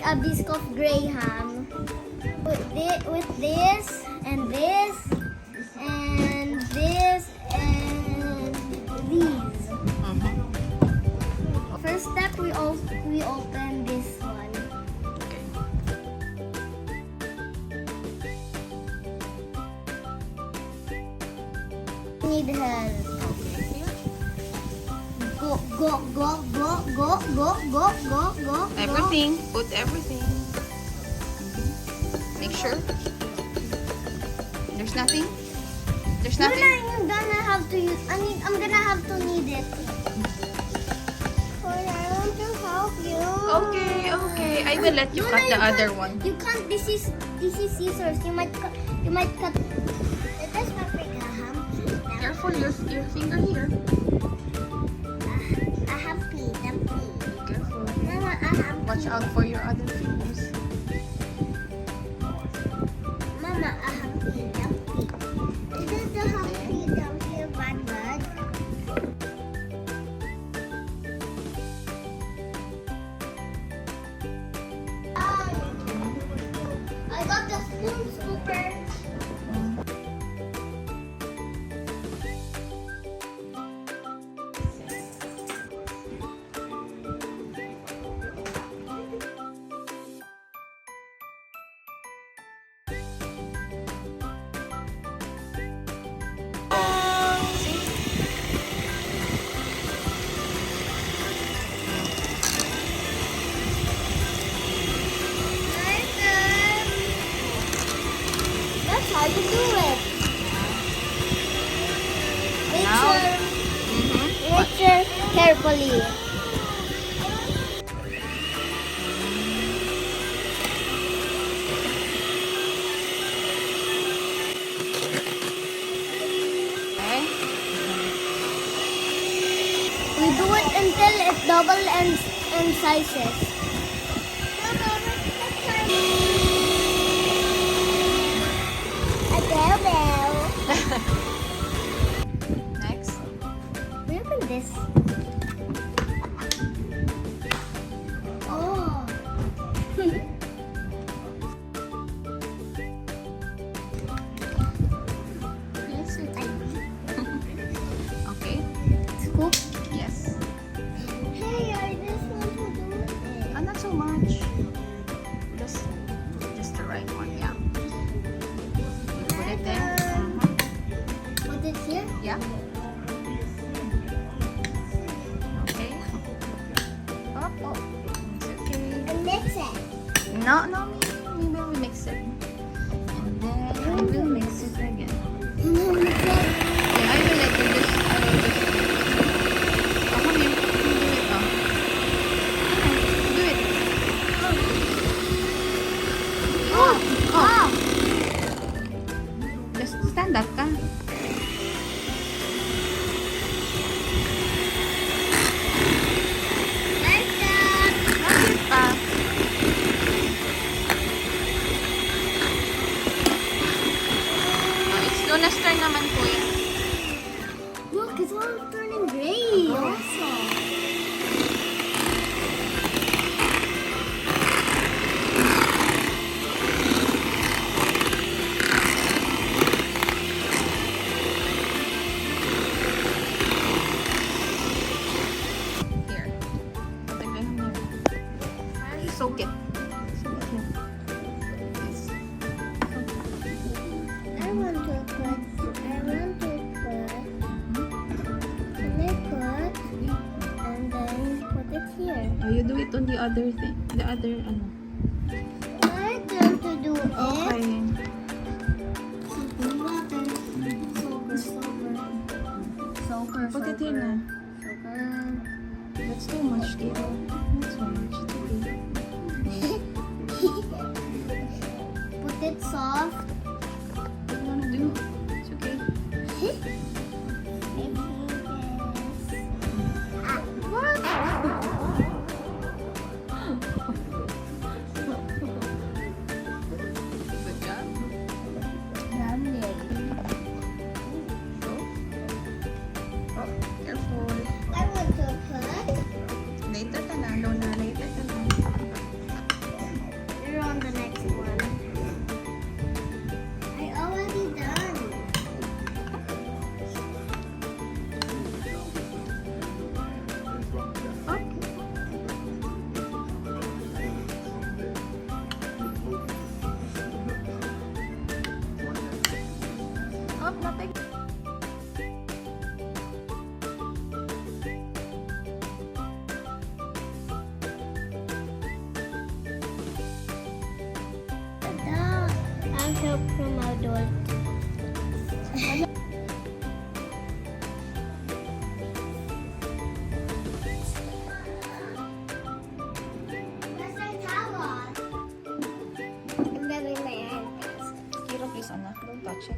a Biscoff Graham with this and this and this and these. First step, we open this one. Okay. Need help. Okay. Go, go, go, go, go, go, go, go, go. Everything. Put everything. Make sure. There's nothing? There's Go. nothing? I'm gonna have to use. I'm gonna have to need it. I want to help you. Okay, okay. I will let you No, cut no, the you other can't. one. You can't. This is scissors. You might cut. That's not Graham. Careful, your finger here. I have pee. I'm pee. Be careful. Mama, I have pee. Watch out for your other fingers. Mama, I have pee. I'm pee. Is it the have pee down here, bad blood? I got the spoon scooper. That's how you do it. Make sure carefully. Okay. We do it until it double in sizes. A bell. Next. We open this. Oh. Yes, it Okay. Scoop. Yes. Hey, I just want to do it. Not so much. Just the right one, yeah. You put it there. Put it here. Yeah. Okay. Oh. It's okay. And mix it. No, we will mix it. And then I will mix it again. And then mix it. Yeah, I will let you just, Oh, come here. Do it, Oh. Oh. Just stand up ka. Like that. Bakit pa? Oh, it's Luna's turn naman po yan. Look, it's all turning gray. Awesome. Here. Lagyan mo yan. Soak it. Soak it here. Yes. I want to put. Can I put? And then put it here. Oh, you do it on the other thing. The other, ano. I want to do it. Okay. Water. Soaker. Put it here na. Soaker. That's too much, Tito. That's too much. It's okay. Put it soft. What do you wanna do? It's okay. Good job. Oh, careful. I want to put. Later ka na, Lona. want help from adults. Where's my towel? I'm rubbing my hands. Kira, please, anak. Don't touch it.